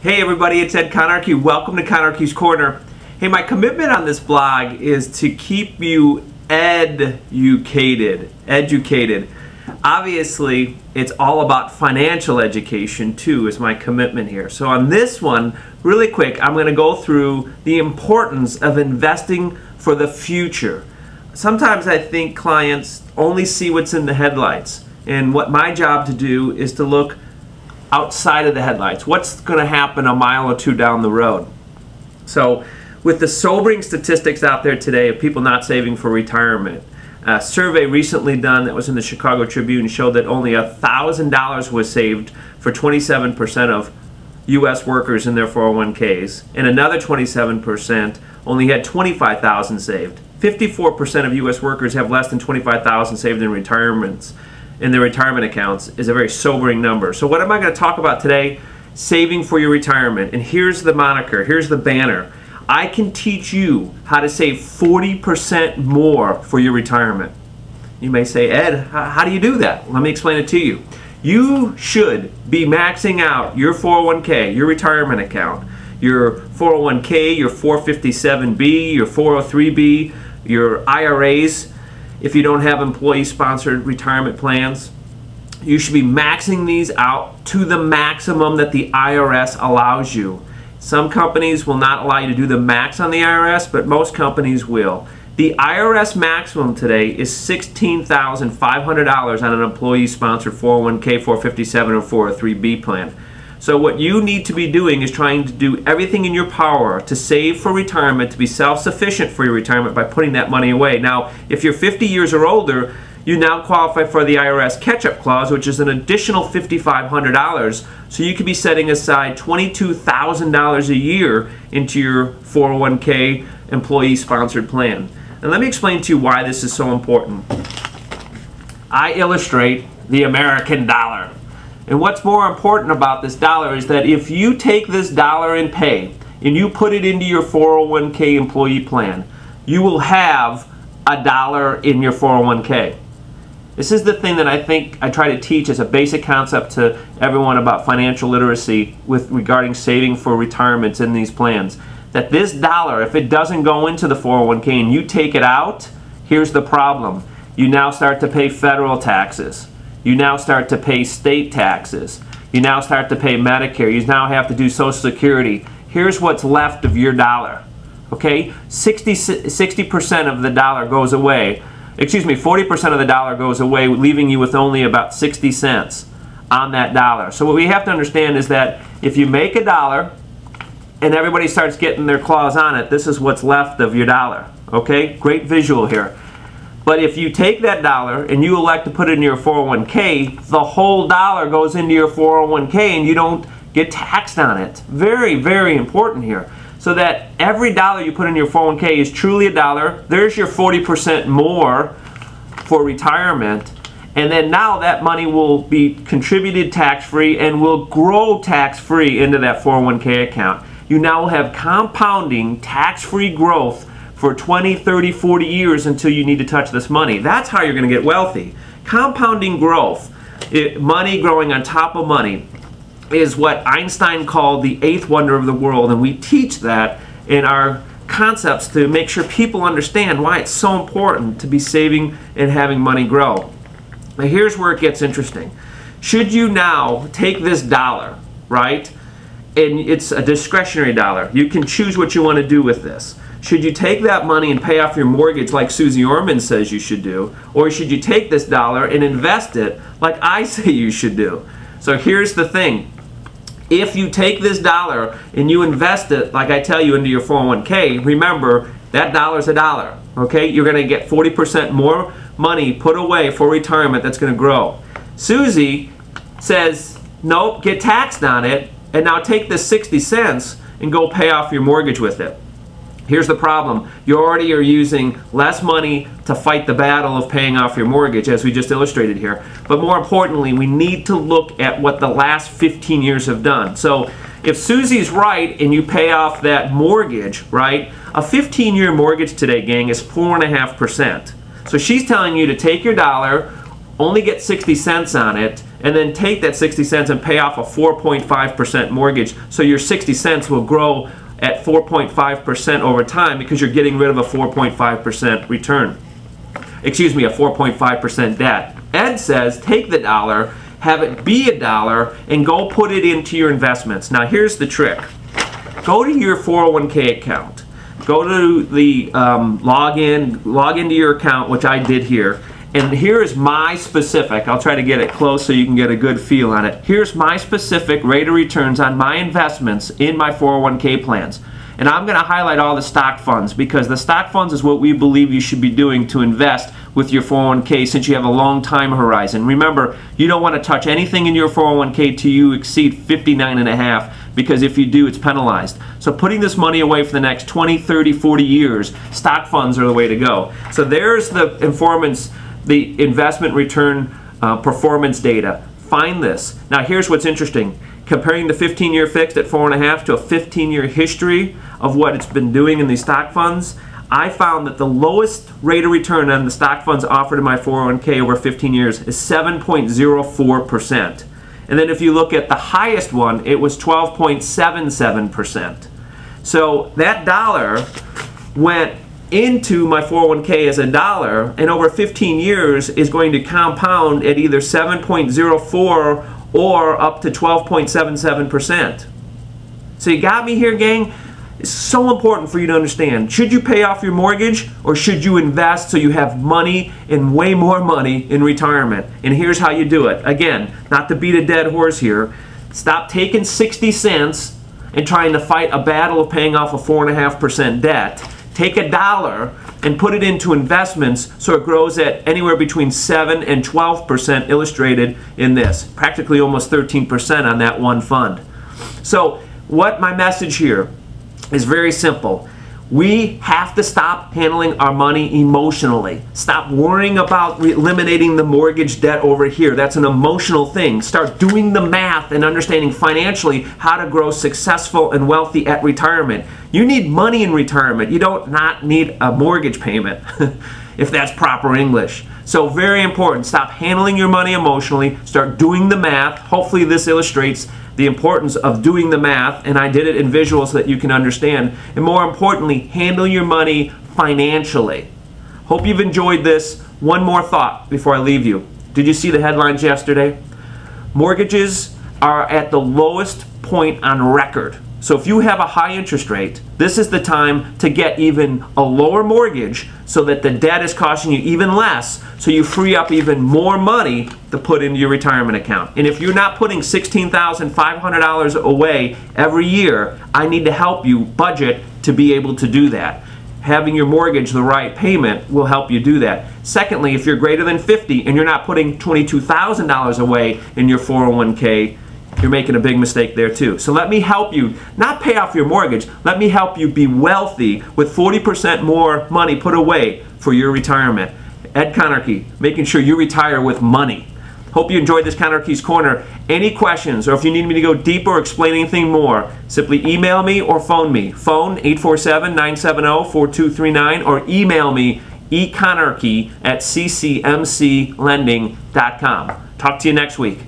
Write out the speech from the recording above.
Hey everybody, it's Ed Conarchy. Welcome to Conarchy's Corner. Hey, my commitment on this blog is to keep you educated. Obviously, it's all about financial education too, is my commitment here. So on this one, really quick, I'm going to go through the importance of investing for the future. Sometimes I think clients only see what's in the headlights, and what my job to do is to look outside of the headlights. What's going to happen a mile or two down the road? So with the sobering statistics out there today of people not saving for retirement, a survey recently done that was in the Chicago Tribune showed that only $1,000 was saved for 27% of U.S. workers in their 401ks, and another 27% only had $25,000 saved. 54% of U.S. workers have less than $25,000 saved in retirements. In their retirement accounts is a very sobering number. So what am I going to talk about today? Saving for your retirement. And here's the moniker, here's the banner. I can teach you how to save 40% more for your retirement. You may say, Ed, how do you do that? Let me explain it to you. You should be maxing out your 401k, your retirement account, your 401k, your 457B, your 403B, your IRAs. If you don't have employee-sponsored retirement plans, you should be maxing these out to the maximum that the IRS allows you. Some companies will not allow you to do the max on the IRS, but most companies will. The IRS maximum today is $16,500 on an employee-sponsored 401k, 457, or 403B plan. So what you need to be doing is trying to do everything in your power to save for retirement, to be self-sufficient for your retirement by putting that money away. Now, if you're 50 years or older, you now qualify for the IRS catch-up clause, which is an additional $5,500. So you could be setting aside $22,000 a year into your 401k employee-sponsored plan. And let me explain to you why this is so important. I illustrate the American dollar. And what's more important about this dollar is that if you take this dollar in pay and you put it into your 401k employee plan, you will have $1 in your 401k. This is the thing that I think I try to teach as a basic concept to everyone about financial literacy regarding saving for retirements in these plans. That this dollar, if it doesn't go into the 401k and you take it out, here's the problem. You now start to pay federal taxes. You now start to pay state taxes. You now start to pay Medicare. You now have to do Social Security. Here's what's left of your dollar. Okay? 60% of the dollar goes away. Excuse me, 40% of the dollar goes away, leaving you with only about 60 cents on that dollar. So what we have to understand is that if you make $1 and everybody starts getting their claws on it, this is what's left of your dollar. Okay? Great visual here. But if you take that dollar and you elect to put it in your 401k, the whole dollar goes into your 401k and you don't get taxed on it. Very, very important here. So that every dollar you put in your 401k is truly $1. There's your 40% more for retirement. And then now that money will be contributed tax-free and will grow tax-free into that 401k account. You now will have compounding tax-free growth for 20, 30, 40 years until you need to touch this money. That's how you're going to get wealthy. Compounding growth, money growing on top of money, is what Einstein called the eighth wonder of the world, and we teach that in our concepts to make sure people understand why it's so important to be saving and having money grow. Now here's where it gets interesting. Should you now take this dollar, right, and it's a discretionary dollar, you can choose what you want to do with this. Should you take that money and pay off your mortgage like Susie Orman says you should do, or should you take this dollar and invest it like I say you should do? So here's the thing. If you take this dollar and you invest it, like I tell you, into your 401k, remember, that dollar's $1. Okay? You're going to get 40% more money put away for retirement that's going to grow. Susie says, nope, get taxed on it, and now take this 60 cents and go pay off your mortgage with it. Here's the problem. You already are using less money to fight the battle of paying off your mortgage, as we just illustrated here. But more importantly, we need to look at what the last 15 years have done. So if Susie's right and you pay off that mortgage, right, a 15-year mortgage today, gang, is 4.5%. So she's telling you to take your dollar, only get 60 cents on it, and then take that 60 cents and pay off a 4.5% mortgage. So your 60 cents will grow at 4.5% over time because you're getting rid of a 4.5% return. Excuse me, a 4.5% debt. Ed says take the dollar, have it be a dollar, and go put it into your investments. Now here's the trick. Go to your 401k account. Go to the log into your account, which I did here. And here is my specific, I'll try to get it close so you can get a good feel on it. Here's my specific rate of returns on my investments in my 401k plans. And I'm going to highlight all the stock funds because the stock funds is what we believe you should be doing to invest with your 401k since you have a long time horizon. Remember, you don't want to touch anything in your 401k till you exceed 59.5 because if you do, it's penalized. So putting this money away for the next 20, 30, 40 years, stock funds are the way to go. So there's the investment return performance data. Find this. Now here's what's interesting. Comparing the 15-year fixed at 4.5 to a 15-year history of what it's been doing in these stock funds, I found that the lowest rate of return on the stock funds offered in my 401k over 15 years is 7.04%. And then if you look at the highest one, it was 12.77%. So that dollar went into my 401k as a dollar, and over 15 years is going to compound at either 7.04 or up to 12.77%. So you got me here, gang? It's so important for you to understand. Should you pay off your mortgage or should you invest so you have money and way more money in retirement? And here's how you do it. Again, not to beat a dead horse here. Stop taking 60 cents and trying to fight a battle of paying off a 4.5% debt. Take a dollar and put it into investments so it grows at anywhere between 7 and 12% illustrated in this. Practically almost 13% on that one fund. So what my message here is very simple. We have to stop handling our money emotionally. Stop worrying about eliminating the mortgage debt over here. That's an emotional thing. Start doing the math and understanding financially how to grow successful and wealthy at retirement. You need money in retirement. You don't not need a mortgage payment, if that's proper English. So very important. Stop handling your money emotionally. Start doing the math. Hopefully this illustrates the importance of doing the math, and I did it in visuals so that you can understand. And more importantly, handle your money financially. Hope you've enjoyed this. One more thought before I leave you. Did you see the headlines yesterday? Mortgages are at the lowest point on record. So if you have a high interest rate, this is the time to get even a lower mortgage so that the debt is costing you even less, so you free up even more money to put into your retirement account. And if you're not putting $16,500 away every year, I need to help you budget to be able to do that. Having your mortgage the right payment will help you do that. Secondly, if you're greater than 50 and you're not putting $22,000 away in your 401k, you're making a big mistake there too. So let me help you not pay off your mortgage. Let me help you be wealthy with 40% more money put away for your retirement. Ed Conarchy, making sure you retire with money. Hope you enjoyed this Conarchy's Corner. Any questions, or if you need me to go deeper or explain anything more, simply email me or phone me. Phone 847-970-4239 or email me econarchy@ccmclending.com. Talk to you next week.